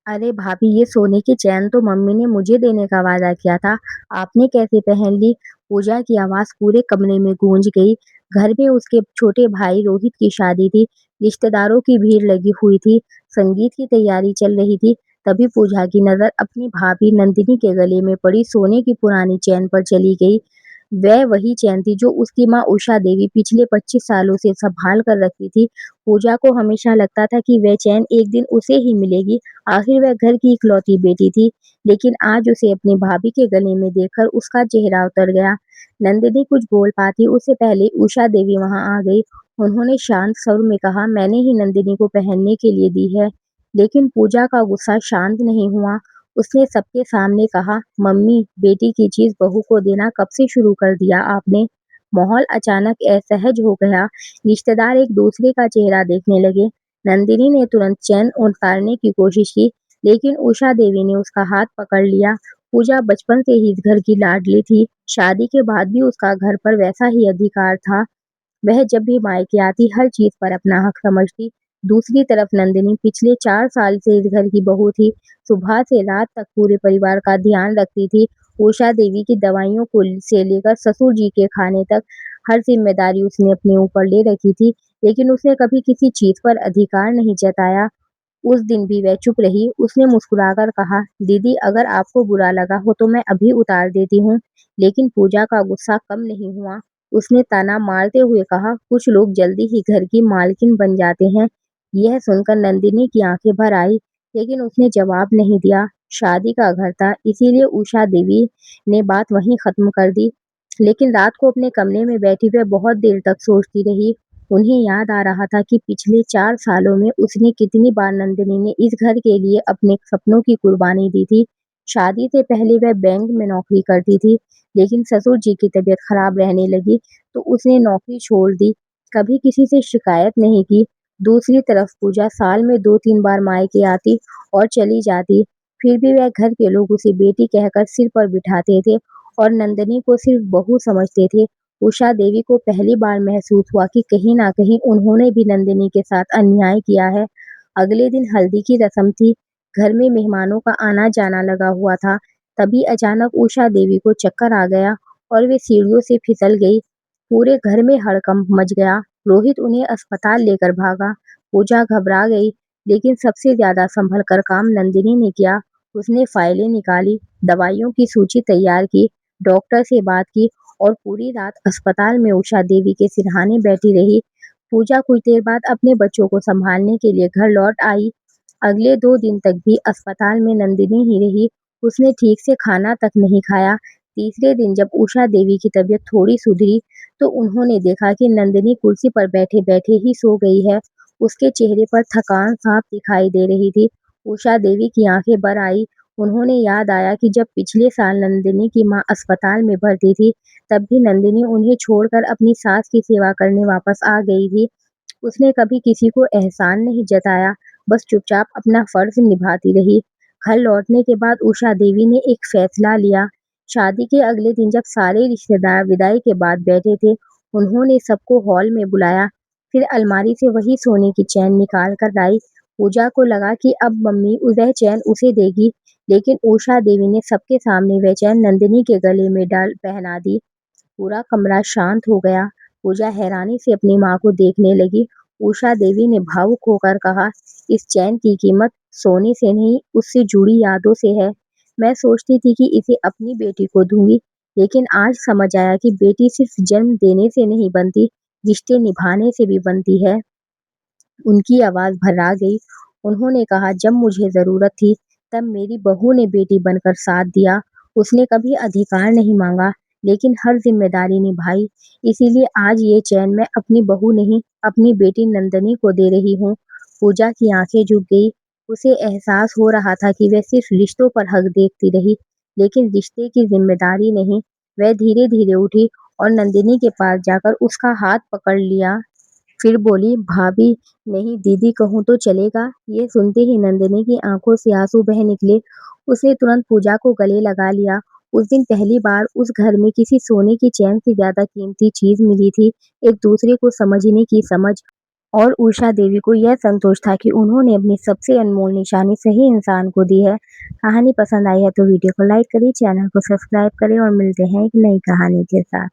अरे भाभी, ये सोने की चैन तो मम्मी ने मुझे देने का वादा किया था। आपने कैसे पहन ली? पूजा की आवाज पूरे कमरे में गूंज गई। घर में उसके छोटे भाई रोहित की शादी थी। रिश्तेदारों की भीड़ लगी हुई थी। संगीत की तैयारी चल रही थी। तभी पूजा की नजर अपनी भाभी नंदिनी के गले में पड़ी सोने की पुरानी चैन पर चली गई। वह वही चैन थी जो उसकी माँ उषा देवी पिछले 25 सालों से संभाल कर रखी थी। पूजा को हमेशा लगता था कि वह चैन एक दिन उसे ही मिलेगी। आखिर वह घर की इकलौती बेटी थी, लेकिन आज उसे अपनी भाभी के गले में देखकर उसका चेहरा उतर गया। नंदिनी कुछ बोल पाती उससे पहले उषा देवी वहां आ गई। उन्होंने शांत स्वर में कहा, मैंने ही नंदिनी को पहनने के लिए दी है। लेकिन पूजा का गुस्सा शांत नहीं हुआ। उसने सबके सामने कहा, मम्मी, बेटी की चीज बहू को देना कब से शुरू कर दिया आपने? माहौल अचानक असहज हो गया। रिश्तेदार एक दूसरे का चेहरा देखने लगे। नंदिनी ने तुरंत चैन उतारने की कोशिश की, लेकिन उषा देवी ने उसका हाथ पकड़ लिया। पूजा बचपन से ही इस घर की लाडली थी। शादी के बाद भी उसका घर पर वैसा ही अधिकार था। वह जब भी मायके आती हर चीज पर अपना हक समझती। दूसरी तरफ नंदिनी पिछले 4 साल से इस घर की बहू थी। सुबह से रात तक पूरे परिवार का ध्यान रखती थी। उषा देवी की दवाइयों को से लेकर ससुर जी के खाने तक हर जिम्मेदारी उसने अपने ऊपर ले रखी थी। लेकिन उसने कभी किसी चीज पर अधिकार नहीं जताया। उस दिन भी वह चुप रही। उसने मुस्कुराकर कहा, दीदी, अगर आपको बुरा लगा हो तो मैं अभी उतार देती हूँ। लेकिन पूजा का गुस्सा कम नहीं हुआ। उसने ताना मारते हुए कहा, कुछ लोग जल्दी ही घर की मालकिन बन जाते हैं। यह सुनकर नंदिनी की आंखें भर आई, लेकिन उसने जवाब नहीं दिया। शादी का घर था, इसीलिए उषा देवी ने बात वहीं खत्म कर दी। लेकिन रात को अपने कमरे में बैठी वह बहुत देर तक सोचती रही। उन्हें याद आ रहा था कि पिछले 4 सालों में उसने कितनी बार नंदिनी ने इस घर के लिए अपने सपनों की कुर्बानी दी थी। शादी से पहले वह बैंक में नौकरी करती थी, लेकिन ससुर जी की तबीयत खराब रहने लगी तो उसने नौकरी छोड़ दी। कभी किसी से शिकायत नहीं की। दूसरी तरफ पूजा साल में 2-3 बार मायके आती और चली जाती। फिर भी वह घर के लोग उसे बेटी कहकर सिर पर बिठाते थे और नंदिनी को सिर्फ बहू समझते थे। उषा देवी को पहली बार महसूस हुआ कि कहीं न कहीं उन्होंने भी नंदिनी के साथ अन्याय किया है। अगले दिन हल्दी की रस्म थी। घर में मेहमानों का आना-जाना लगा हुआ था। तभी अचानक उषा देवी को चक्कर आ गया और वे सीढ़ियों से फिसल गई। पूरे घर में हड़कंप मच गया। रोहित उन्हें अस्पताल लेकर भागा। पूजा घबरा गई, लेकिन सबसे ज्यादा संभल कर काम नंदिनी ने किया। उसने फाइलें निकाली, दवाइयों की सूची तैयार की, डॉक्टर से बात की और पूरी रात अस्पताल में उषा देवी के सिरहाने बैठी रही। पूजा कुछ देर बाद अपने बच्चों को संभालने के लिए घर लौट आई। अगले 2 दिन तक भी अस्पताल में नंदिनी ही रही। उसने ठीक से खाना तक नहीं खाया। तीसरे दिन जब उषा देवी की तबीयत थोड़ी सुधरी, तो उन्होंने देखा कि नंदिनी कुर्सी पर बैठे-बैठे ही सो गई है। उसके चेहरे पर थकान साफ दिखाई दे रही थी। उषा देवी की आंखें भर आई। उन्होंने याद आया कि जब पिछले साल नंदिनी की माँ अस्पताल में भर्ती थी, तब भी नंदिनी उन्हें छोड़कर अपनी सास की सेवा करने वापस आ गई थी। उसने कभी किसी को एहसान नहीं जताया, बस चुपचाप अपना फर्ज निभाती रही। घर लौटने के बाद उषा देवी ने एक फैसला लिया। शादी के अगले दिन जब सारे रिश्तेदार विदाई के बाद बैठे थे, उन्होंने सबको हॉल में बुलाया। फिर अलमारी से वही सोने की चैन निकाल कर लाई। पूजा को लगा कि अब मम्मी वह चैन उसे देगी, लेकिन उषा देवी ने सबके सामने वह चैन नंदिनी के गले में डाल पहना दी। पूरा कमरा शांत हो गया। पूजा हैरानी से अपनी माँ को देखने लगी। उषा देवी ने भावुक होकर कहा, इस चैन की कीमत सोने से नहीं, उससे जुड़ी यादों से है। मैं सोचती थी कि इसे अपनी बेटी को दूंगी, लेकिन आज समझ आया कि बेटी सिर्फ जन्म देने से नहीं बनती, रिश्ते निभाने से भी बनती है। उनकी आवाज भर्रा गई। उन्होंने कहा, जब मुझे जरूरत थी, तब मेरी बहू ने बेटी बनकर साथ दिया। उसने कभी अधिकार नहीं मांगा, लेकिन हर जिम्मेदारी निभाई। इसीलिए आज ये चैन मैं अपनी बहू नहीं, अपनी बेटी नंदनी को दे रही हूँ। पूजा की आंखें झुक गई। उसे एहसास हो रहा था कि वह सिर्फ रिश्तों पर हक देखती रही, लेकिन रिश्ते की जिम्मेदारी नहीं। वह धीरे धीरे उठी और नंदिनी के पास जाकर उसका हाथ पकड़ लिया। फिर बोली, भाभी, नहीं दीदी कहूँ तो चलेगा? ये सुनते ही नंदिनी की आंखों से आंसू बह निकले। उसने तुरंत पूजा को गले लगा लिया। उस दिन पहली बार उस घर में किसी सोने की चैन से ज्यादा कीमती चीज मिली थी, एक दूसरे को समझने की समझ। और उषा देवी को यह संतोष था कि उन्होंने अपनी सबसे अनमोल निशानी सही इंसान को दी है। कहानी पसंद आई है तो वीडियो को लाइक करिए, चैनल को सब्सक्राइब करें और मिलते हैं एक नई कहानी के साथ।